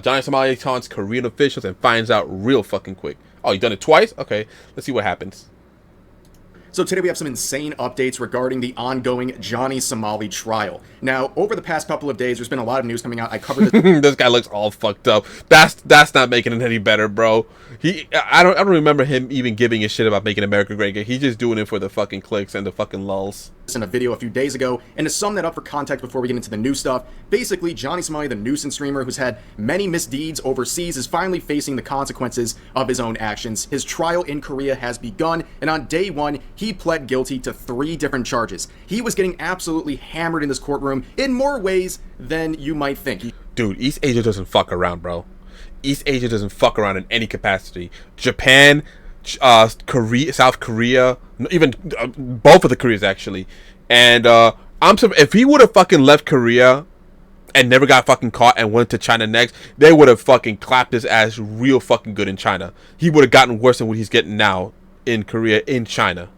Johnny Somali taunts Korean officials and finds out real fucking quick. Oh, you done it twice? Okay, let's see what happens. So today we have some insane updates regarding the ongoing Johnny Somali trial. Now, over the past couple of days, there's been a lot of news coming out. I covered this. This guy looks all fucked up. That's not making it any better, bro. I don't remember him even giving a shit about making America great again. He's just doing it for the fucking clicks and the fucking lulls. In a video a few days ago, and to sum that up for context before we get into the new stuff, basically Johnny Somali, the nuisance streamer who's had many misdeeds overseas, is finally facing the consequences of his own actions. His trial in Korea has begun, and on day one, he pled guilty to 3 different charges. He was getting absolutely hammered in this courtroom in more ways than you might think. Dude, East Asia doesn't fuck around, bro. East Asia doesn't fuck around in any capacity. Japan, Korea, South Korea, even both of the Koreas actually. And if he would have fucking left Korea and never got fucking caught and went to China next, they would have fucking clapped his ass real fucking good in China. He would have gotten worse than what he's getting now in Korea, in China.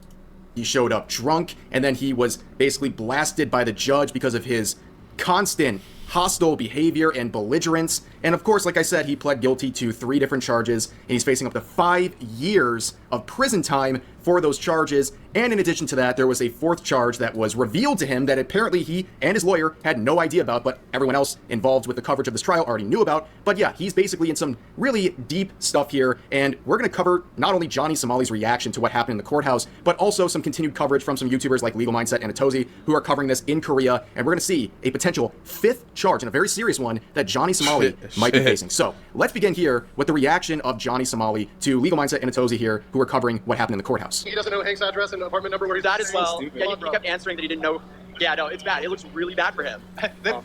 He showed up drunk, and then he was basically blasted by the judge because of his constant hostile behavior and belligerence. And of course, like I said, he pled guilty to 3 different charges, and he's facing up to 5 years of prison time for those charges. And in addition to that, there was a 4th charge that was revealed to him that apparently he and his lawyer had no idea about, but everyone else involved with the coverage of this trial already knew about. But yeah, he's basically in some really deep stuff here, and we're going to cover not only Johnny Somali's reaction to what happened in the courthouse, but also some continued coverage from some YouTubers like Legal Mindset and Atozi who are covering this in Korea, and we're going to see a potential 5th charge, and a very serious one, that Johnny Somali might be facing. So let's begin here with the reaction of Johnny Somali to Legal Mindset and Atozi here, who are covering what happened in the courthouse. He doesn't know Hank's address and apartment number where he's That as well. stupid. Yeah, he kept answering that he didn't know. Yeah, no, it's bad. It looks really bad for him.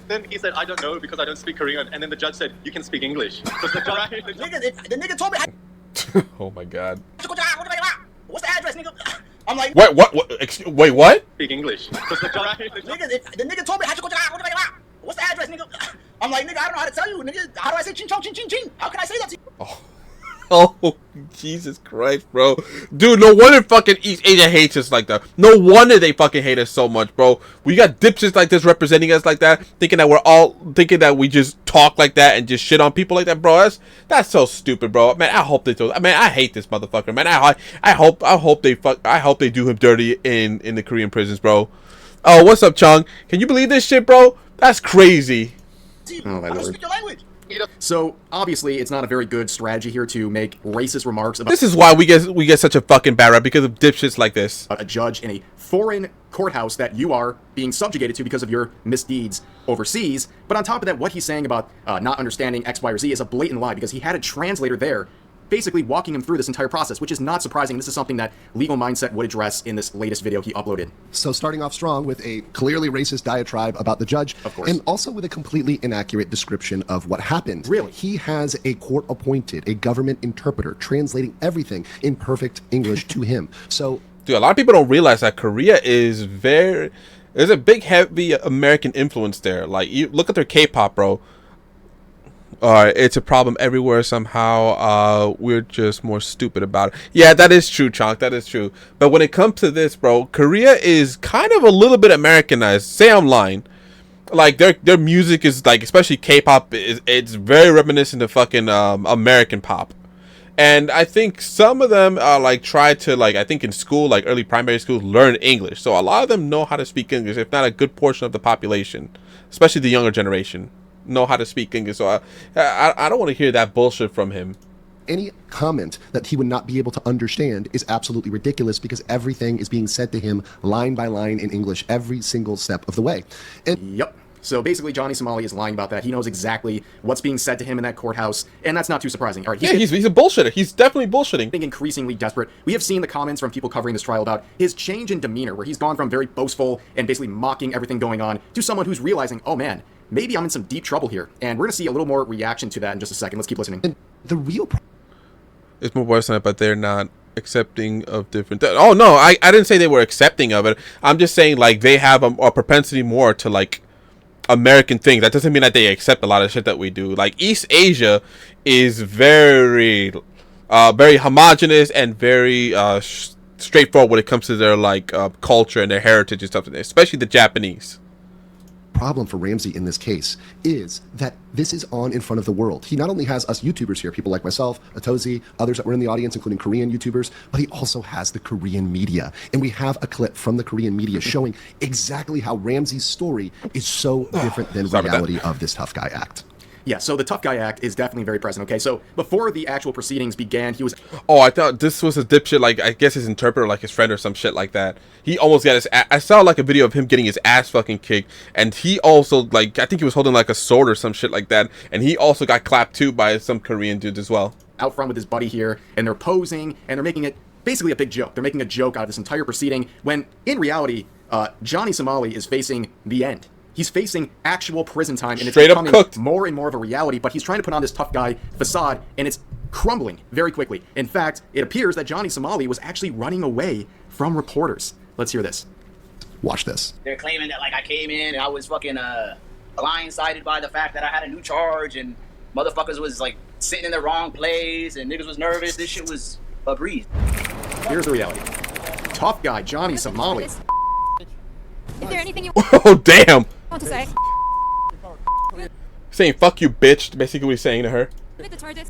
Then he said, I don't know because I don't speak Korean. And then the judge said, you can speak English. The nigga told me. Oh my god. What's the address, nigga? I'm like, What? Wait, what? Speak English. the nigga told me. What's the address, nigga? I'm like, nigga, I don't know how to tell you, nigga. How do I say ching chong ching ching ching? How can I say that to you? Oh, Jesus Christ, bro. Dude, no wonder fucking East Asia hates us like that. No wonder they fucking hate us so much, bro. We got dipshits like this representing us like that, thinking that we just talk like that and just shit on people like that, bro. That's so stupid, bro. Man, I hope they do. Man, I hate this motherfucker, man. I hope they do him dirty in the Korean prisons, bro. Oh, what's up, Chung? Can you believe this shit, bro? That's crazy. Oh, my I don't lord. speak your language. So obviously, it's not a very good strategy here to make racist remarks about This is why we get such a fucking bad rap, because of dipshits like this. a judge in a foreign courthouse that you are being subjugated to because of your misdeeds overseas. But on top of that, what he's saying about not understanding X, Y, or Z is a blatant lie, because he had a translator there basically walking him through this entire process, which is not surprising. This is something that Legal Mindset would address in this latest video he uploaded. So starting off strong with a clearly racist diatribe about the judge, Of course. and also with a completely inaccurate description of what happened. Really? He has a court-appointed, a government interpreter, translating everything in perfect English to him. So Dude, a lot of people don't realize that Korea is there's a big, heavy American influence there. Like, you look at their K-pop, bro. It's a problem everywhere somehow. We're just more stupid about it. Yeah, that is true, Chonk. That is true. But when it comes to this, bro, Korea is kind of a little bit Americanized. Say I'm lying. Like, their music is, like, especially K-pop, it's very reminiscent of fucking American pop. And I think some of them like try to, like, I think in school, like early primary school, learn English. So a lot of them know how to speak English, if not a good portion of the population, especially the younger generation, know how to speak English. So I don't want to hear that bullshit from him. any comment that he would not be able to understand is absolutely ridiculous, because everything is being said to him line by line in English every single step of the way. And Yep. So basically, Johnny Somali is lying about that. He knows exactly what's being said to him in that courthouse, and that's not too surprising. All right, He's a bullshitter. He's definitely bullshitting. getting increasingly desperate. We have seen the comments from people covering this trial about his change in demeanor, where he's gone from very boastful and basically mocking everything going on to someone who's realizing, oh man, maybe I'm in some deep trouble here. And we're going to see a little more reaction to that in just a second. Let's keep listening. the real It's more worse than it, but they're not accepting of different. Oh no, I didn't say they were accepting of it. I'm just saying, like, they have a propensity more to, like, American things. That doesn't mean that they accept a lot of shit that we do. Like, East Asia is very very homogenous and very straightforward when it comes to their, like, culture and their heritage and stuff, especially the Japanese. problem for Ramsey in this case is that this is on in front of the world. He not only has us YouTubers here, people like myself, Atozi, others that were in the audience, including Korean YouTubers, but he also has the Korean media. And we have a clip from the Korean media showing exactly how Ramsey's story is so different than reality of this tough guy act. Yeah, so the tough guy act is definitely very present, okay? So before the actual proceedings began, he was... Oh, I thought this was a dipshit, like, I guess his interpreter, like his friend or some shit like that. He almost got his I saw, like, a video of him getting his ass fucking kicked, and he also, like, I think he was holding, like, a sword or some shit like that, and he also got clapped, too, by some Korean dudes as well. Out front with his buddy here, and they're posing, and they're making it basically a big joke. They're making a joke out of this entire proceeding, when, in reality, Johnny Somali is facing the end. He's facing actual prison time, and it's becoming more and more of a reality, but he's trying to put on this tough guy facade, and it's crumbling very quickly. In fact, it appears that Johnny Somali was actually running away from reporters. Let's hear this. Watch this. They're claiming that, like, I came in and I was fucking blindsided by the fact that I had a new charge, and motherfuckers was, like, sitting in the wrong place, and niggas was nervous. This shit was a breeze. Here's the reality. Tough guy, Johnny Somali. Is there anything you Oh, damn! want to say? Saying, fuck you, bitch. Basically what he's saying to her. Admit the charges.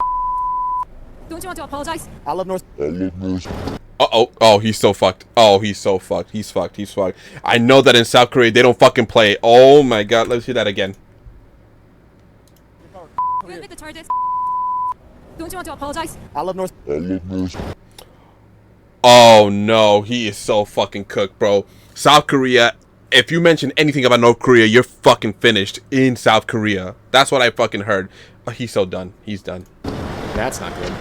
Don't you want to apologize? I love North. Uh-oh. Oh, he's so fucked. Oh, he's so fucked. He's fucked. He's fucked. I know that in South Korea, they don't fucking play. Oh, my God. Let's hear that again. You admit the charges. Don't you want to apologize? I love North. Oh, no. He is so fucking cooked, bro. South Korea, if you mention anything about North Korea, you're fucking finished in South Korea. That's what I fucking heard. Oh, he's so done. He's done. That's not good.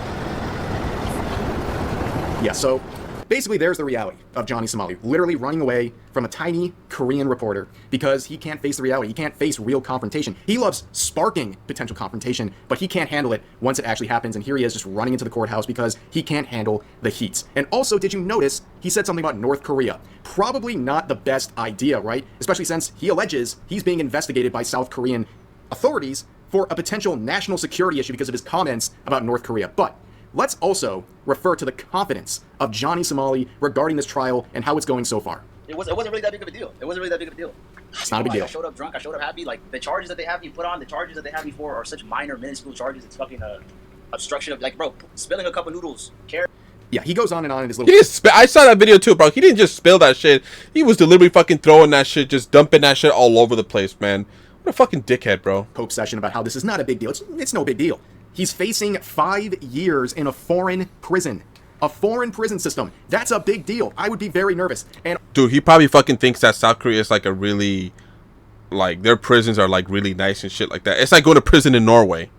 Yeah, so basically there's the reality of Johnny Somali, literally running away from a tiny Korean reporter because he can't face the reality. He can't face real confrontation. He loves sparking potential confrontation, but he can't handle it once it actually happens, and here he is just running into the courthouse because he can't handle the heat. And also, did you notice he said something about North Korea? Probably not the best idea, right? Especially since he alleges he's being investigated by South Korean authorities for a potential national security issue because of his comments about North Korea. But let's also refer to the confidence of Johnny Somali regarding this trial and how it's going so far. It wasn't really that big of a deal. It wasn't really that big of a deal. It's not a big deal. I showed up drunk. I showed up happy. Like, the charges that they have me put on, the charges that they have me for are such minor, minuscule charges. It's fucking obstruction of, like, bro, spilling a cup of noodles. Yeah, he goes on and on in his He little... didn't I saw that video too, bro. He didn't just spill that shit. He was deliberately fucking throwing that shit, just dumping that shit all over the place, man. What a fucking dickhead, bro. Pope session about how this is not a big deal. It's no big deal. He's facing 5 years in a foreign prison. A foreign prison system. That's a big deal. I would be very nervous. And Dude, he probably fucking thinks that South Korea is like a really, like, their prisons are like really nice and shit like that. It's like going to prison in Norway.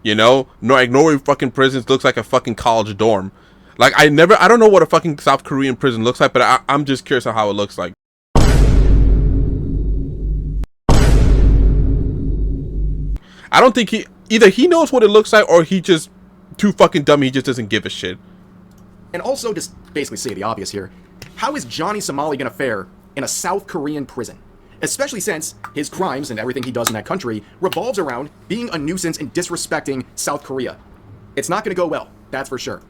You know? Like, Norway fucking prisons looks like a fucking college dorm. Like, I don't know what a fucking South Korean prison looks like, but I'm just curious on how it looks like. I don't think either he knows what it looks like or he just too fucking dumb. He just doesn't give a shit. And also, just basically say the obvious here, how is Johnny Somali going to fare in a South Korean prison? Especially since his crimes and everything he does in that country revolves around being a nuisance and disrespecting South Korea. It's not going to go well, that's for sure.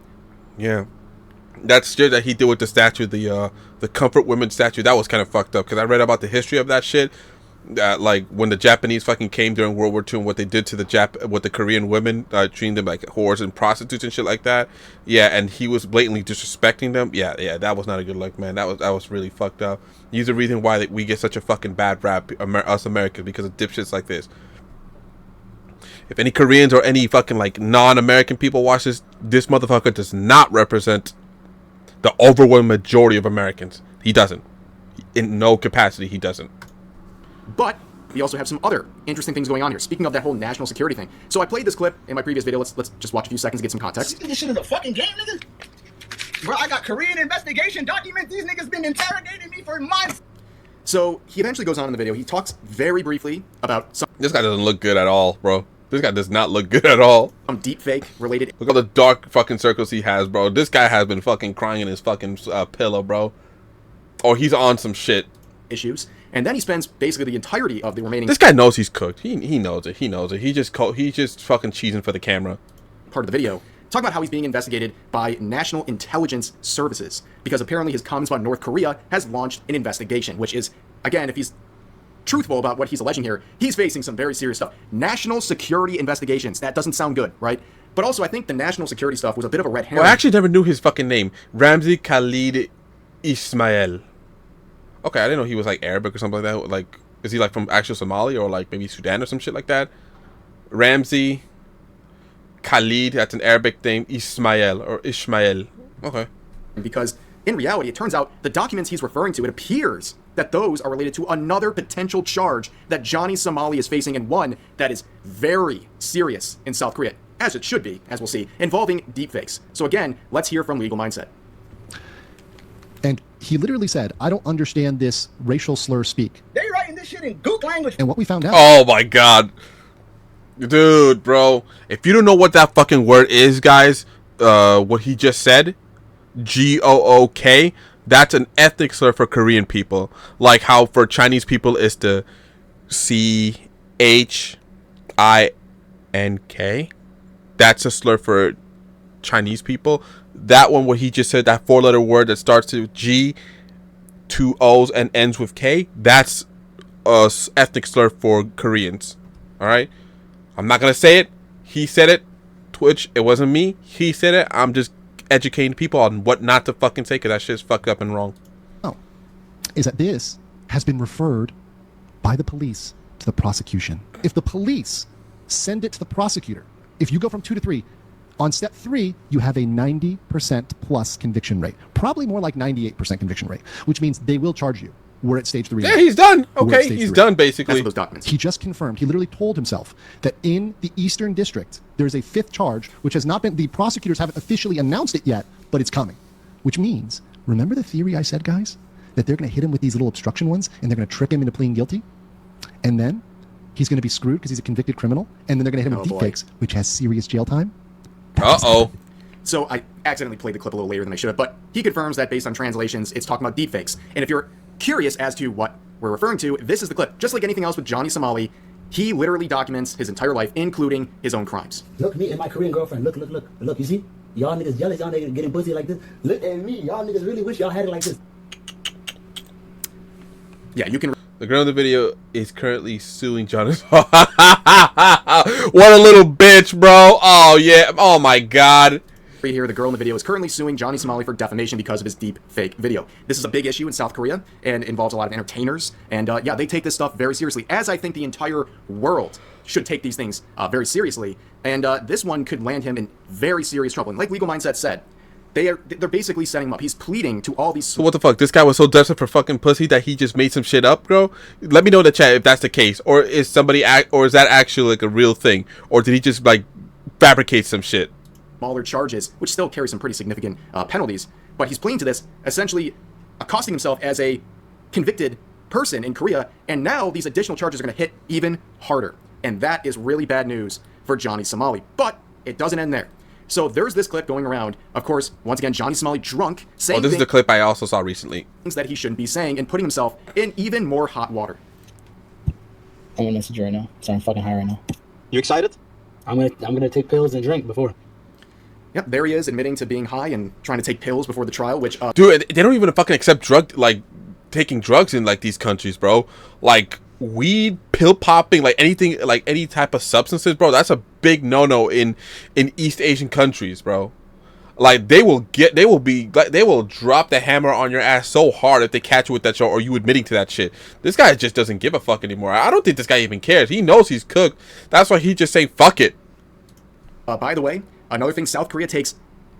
Yeah. That shit that he did with the statue, the Comfort Women statue, that was kind of fucked up. Because I read about the history of that shit. Like, when the Japanese fucking came during World War II and what they did to the Korean women, treating them like whores and prostitutes and shit like that. Yeah, and he was blatantly disrespecting them. Yeah, that was not a good look, man. That was really fucked up. He's the reason why we get such a fucking bad rap, us Americans, because of dipshits like this. If any Koreans or any fucking, like, non-American people watch this motherfucker does not represent the overwhelming majority of Americans. He doesn't. In no capacity, he doesn't. But we also have some other interesting things going on here. Speaking of that whole national security thing. So I played this clip in my previous video. Let's just watch a few seconds to get some context. This shit is a fucking game, nigga. Bro, I got Korean investigation documents. These niggas been interrogating me for months. So he eventually goes on in the video. He talks very briefly about some This guy doesn't look good at all, bro. This guy does not look good at all. deepfake related Look at the dark fucking circles he has, bro. This guy has been fucking crying in his fucking pillow, bro. Or he's on some shit. issues. And then he spends basically the entirety of the remaining... This guy knows he's cooked. He knows it. He knows it. He's just fucking cheesing for the camera. ...part of the video, talking about how he's being investigated by National Intelligence Services, because apparently his comments about North Korea has launched an investigation, which is, again, if he's truthful about what he's alleging here, he's facing some very serious stuff. National security investigations. That doesn't sound good, right? But also, I think the national security stuff was a bit of a red herring. Well, I actually never knew his fucking name. Ramzi Khalid Ismail. Okay, I didn't know he was like Arabic or something like that. Like, is he like from actual Somalia or like maybe Sudan or some shit like that? Ramzi Khalid, that's an Arabic thing. Ismail or Ishmael. Okay. Because in reality, it turns out the documents he's referring to, it appears that those are related to another potential charge that Johnny Somali is facing, and one that is very serious in South Korea, as it should be, as we'll see, involving deepfakes. So again, let's hear from Legal Mindset. And he literally said, I don't understand this racial slur speak. They writing this shit in Gook language. And what we found out... Oh my god. Dude, bro. If you don't know what that fucking word is, guys, what he just said, G-O-O-K, that's an ethnic slur for Korean people. Like how for Chinese people it's the C-H-I-N-K. That's a slur for Chinese people. That one, what he just said, that four-letter word that starts with G, two O's, and ends with K, that's a ethnic slur for Koreans. Alright? I'm not going to say it. He said it. Twitch, it wasn't me. He said it. I'm just educating people on what not to fucking say because that shit's fucked up and wrong. Oh, is that this has been referred by the police to the prosecution. If the police send it to the prosecutor, if you go from 2 to 3, on step 3, you have a 90% plus conviction rate. Probably more like 98% conviction rate, which means they will charge you. We're at stage 3. Yeah, he's done. Okay, he's done basically. That's those documents. He just confirmed, he literally told himself that in the Eastern District, there's a 5th charge, which has not been, the prosecutors haven't officially announced it yet, but it's coming. Which means, remember the theory I said, guys? That they're going to hit him with these little obstruction ones, and they're going to trick him into pleading guilty? And then, he's going to be screwed because he's a convicted criminal, and then they're going to hit him with deepfakes, which has serious jail time. Uh-oh. So I accidentally played the clip a little later than I should have, but he confirms that based on translations, it's talking about deepfakes. And if you're curious as to what we're referring to, this is the clip. Just like anything else with Johnny Somali, he literally documents his entire life, including his own crimes. Look, me and my Korean girlfriend. Look, you see? Y'all niggas jealous, y'all niggas getting pussy like this. Look at me, y'all niggas really wish y'all had it like this. Yeah, you can... The girl in the video is currently suing Johnny. What a little bitch, bro. Oh, yeah. Oh, my God. Here, the girl in the video is currently suing Johnny Somali for defamation because of his deep fake video. This is a big issue in South Korea and involves a lot of entertainers. And yeah, they take this stuff very seriously, as I think the entire world should take these things very seriously. And this one could land him in very serious trouble. And like Legal Mindset said, they're basically setting him up. He's pleading to all these... So what the fuck? This guy was so desperate for fucking pussy that he just made some shit up, bro? Let me know in the chat if that's the case. Or is or is that actually like a real thing? Or did he just like fabricate some shit? Smaller charges, which still carry some pretty significant penalties. But he's pleading to this, essentially accosting himself as a convicted person in Korea. And now these additional charges are going to hit even harder. And that is really bad news for Johnny Somali. But it doesn't end there. So there's this clip going around. Of course, once again, Johnny Somali drunk, saying this is the clip I also saw recently. Things that he shouldn't be saying and putting himself in even more hot water. I'm gonna message you right now. So I'm fucking high right now. You excited? I'm gonna take pills and drink before. Yep, there he is, admitting to being high and trying to take pills before the trial, which... Dude, they don't even fucking accept taking drugs in, like, these countries, bro. Like, weed, pill popping, like, anything, like, any type of substances, bro, that's a big no-no in East Asian countries, bro. Like, they will drop the hammer on your ass so hard if they catch you with that shit or you admitting to that shit. This guy just doesn't give a fuck anymore. I don't think this guy even cares. He knows he's cooked. That's why he just saying, fuck it. By the way, another thing South Korea takes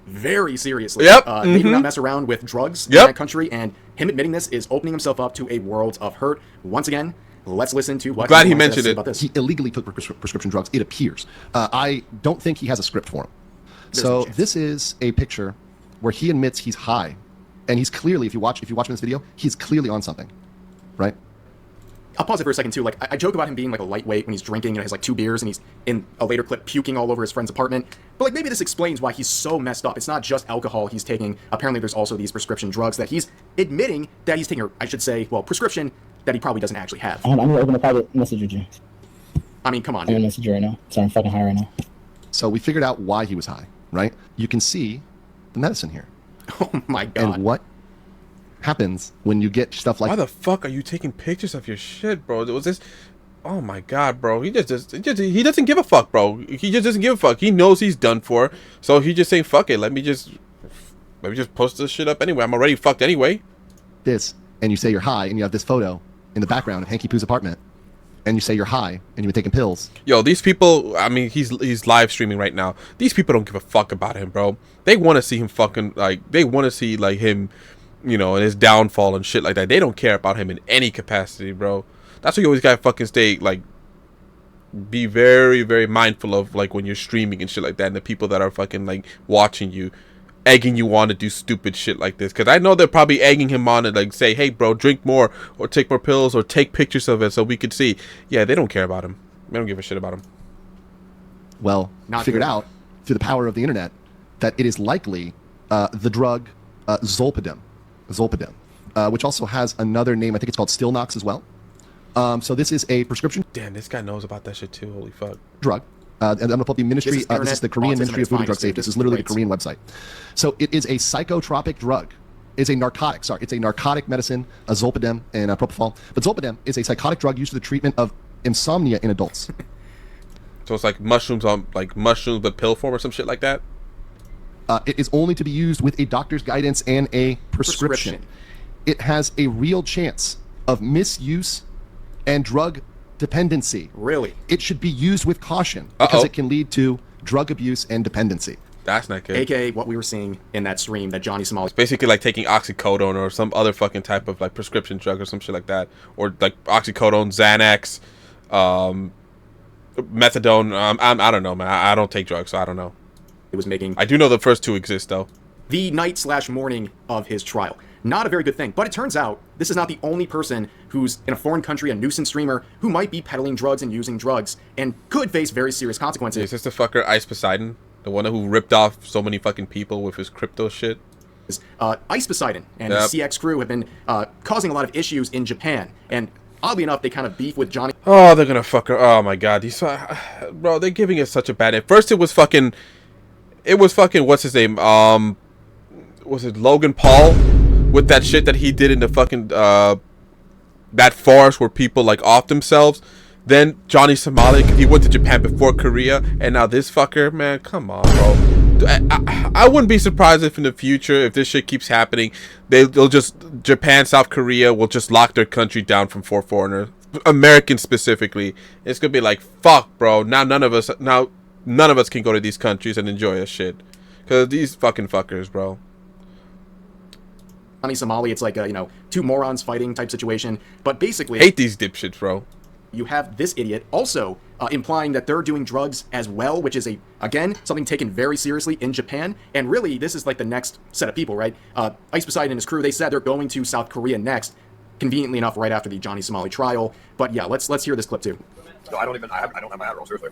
very seriously. Yep. They do not mess around with drugs in that country, and him admitting this is opening himself up to a world of hurt. Once again, let's listen to what Glad he mentioned it. about this. He illegally took prescription drugs, it appears. I don't think he has a script for him. So this is a picture where he admits he's high, and he's clearly, if you watch this video, he's clearly on something, right? I'll pause it for a second too. Like, I joke about him being like a lightweight when he's drinking and has like 2 beers and he's in a later clip puking all over his friend's apartment. But like maybe this explains why he's so messed up. It's not just alcohol he's taking. Apparently there's also these prescription drugs that he's admitting that he's taking, or I should say, well, prescription that he probably doesn't actually have. I'm gonna open a private message with you. I mean, come on. I'm gonna message you right now. So I'm fucking high right now. So we figured out why he was high, right? You can see the medicine here. Oh my God. And what happens when you get stuff like Why the fuck are you taking pictures of your shit, bro? Was this? Oh my god, bro. He he doesn't give a fuck, bro. He just doesn't give a fuck. He knows he's done for, so he just saying fuck it. Let me just post this shit up anyway. I'm already fucked anyway. this, and you say you're high, and you have this photo in the background of Hanky Poo's apartment, and you say you're high, and you've been taking pills. Yo, these people, I mean, he's live streaming right now. These people don't give a fuck about him, bro. They want to see him fucking, like, they want to see, like, him, you know, and his downfall and shit like that. They don't care about him in any capacity, bro. That's why you always gotta fucking stay, like, be very, very mindful of, like, when you're streaming and shit like that, and the people that are fucking, like, watching you, egging you on to do stupid shit like this. Because I know they're probably egging him on to, like, say, hey, bro, drink more, or take more pills, or take pictures of it so we could see. Yeah, they don't care about him. They don't give a shit about him. Well, figured out through the power of the internet that it is likely the drug Zolpidem, which also has another name. I think it's called Stilnox as well. So this is a prescription. Damn, this guy knows about that shit too. Holy fuck. Drug. And I'm going to pull up the ministry. This is the Korean Ministry of Food and Drug Safety. This is literally the Korean website. So it is a psychotropic drug. It's a narcotic. Sorry, it's a narcotic medicine, Zolpidem and propofol. But Zolpidem is a psychotic drug used for the treatment of insomnia in adults. So it's like mushrooms but pill form or some shit like that. It is only to be used with a doctor's guidance and a prescription. It has a real chance of misuse and drug dependency. Really? It should be used with caution because it can lead to drug abuse and dependency. That's not good. AKA what we were seeing in that stream that Johnny Somali. It's basically like taking oxycodone or some other fucking type of like prescription drug or some shit like that, or like oxycodone, Xanax, methadone. I don't know, man. I don't take drugs, so I don't know. It was making. I do know the first two exist though. The night/morning of his trial. Not a very good thing, but it turns out this is not the only person who's in a foreign country, a nuisance streamer, who might be peddling drugs and using drugs, and could face very serious consequences. Is this the fucker Ice Poseidon? The one who ripped off so many fucking people with his crypto shit? Ice Poseidon and his CX crew have been causing a lot of issues in Japan, and oddly enough, they kind of beef with Johnny. Oh, they're gonna fuck her. Oh my god, bro, they're giving it such a bad name. First, it was fucking, what's his name? Was it Logan Paul? With that shit that he did in the fucking that farce where people like off themselves. Then Johnny Somali, he went to Japan before Korea, and now this fucker, man, come on, bro. I wouldn't be surprised if in the future, if this shit keeps happening, they'll just, Japan, South Korea will just lock their country down for foreigners, Americans specifically. It's gonna be like, fuck, bro. Now none of us can go to these countries and enjoy this shit, cause these fucking fuckers, bro. Johnny Somali, it's like a, two morons fighting type situation. But basically, hate these dipshits, bro. You have this idiot also implying that they're doing drugs as well, which is again something taken very seriously in Japan. And really, this is like the next set of people, right? Ice Poseidon and his crew, they said they're going to South Korea next, conveniently enough, right after the Johnny Somali trial. But yeah, let's hear this clip too. No, I don't have my Adderall, seriously.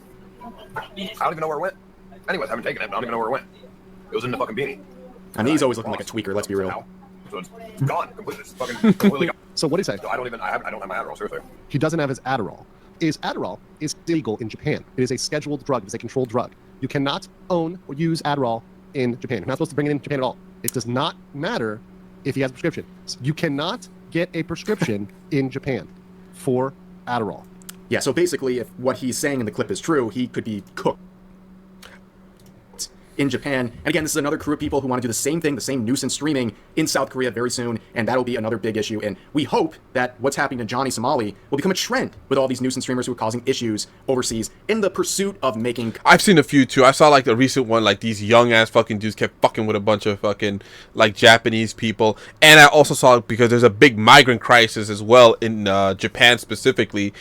I don't even know where it went. Anyways, I haven't taken it. I don't even know where it went. It was in the fucking beanie. And he's always looking like a tweaker. Let's be real. So it's gone completely. It's fucking completely gone. So what do you say? No, I don't have my Adderall, seriously. He doesn't have his Adderall. Adderall is illegal in Japan. It is a scheduled drug. It is a controlled drug. You cannot own or use Adderall in Japan. You're not supposed to bring it in Japan at all. It does not matter if he has a prescription. You cannot get a prescription in Japan for Adderall. Yeah, so basically, if what he's saying in the clip is true, he could be cooked in Japan. And again, this is another crew of people who want to do the same thing, the same nuisance streaming in South Korea very soon, and that'll be another big issue. And we hope that what's happening to Johnny Somali will become a trend with all these nuisance streamers who are causing issues overseas in the pursuit of making... I've seen a few too. I saw like the recent one, like these young ass fucking dudes kept fucking with a bunch of fucking like Japanese people. And I also saw, because there's a big migrant crisis as well in Japan specifically,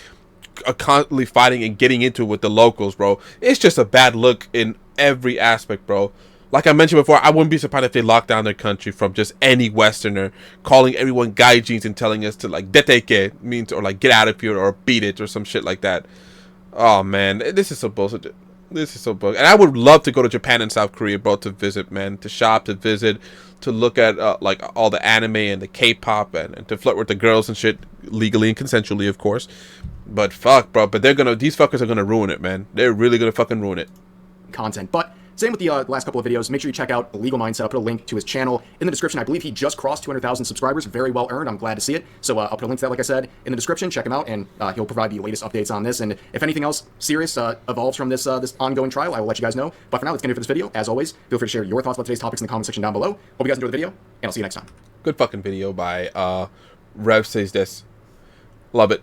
constantly fighting and getting into it with the locals, bro. It's just a bad look in every aspect, bro. Like I mentioned before, I wouldn't be surprised if they locked down their country from just any Westerner calling everyone gaijins and telling us to like deteke, means, or like get out of here or beat it or some shit like that. Oh man, this is so bullshit. This is so bullshit. And I would love to go to Japan and South Korea, bro, to visit, man, to shop, to visit, to look at like all the anime and the K-pop and to flirt with the girls and shit, legally and consensually, of course. But fuck, bro. But these fuckers are gonna ruin it, man. They're really gonna fucking ruin it. Content. But Same with the last couple of videos. Make sure you check out The Legal Mindset. I'll put a link to his channel in the description. I believe he just crossed 200,000 subscribers. Very well earned. I'm glad to see it. So I'll put a link to that, like I said, in the description. Check him out, and he'll provide the latest updates on this. And if anything else serious evolves from this this ongoing trial, I will let you guys know. But for now, that's going to do it for this video. As always, feel free to share your thoughts about today's topics in the comment section down below. Hope you guys enjoyed the video, and I'll see you next time. Good fucking video by Rev Says This. Love it.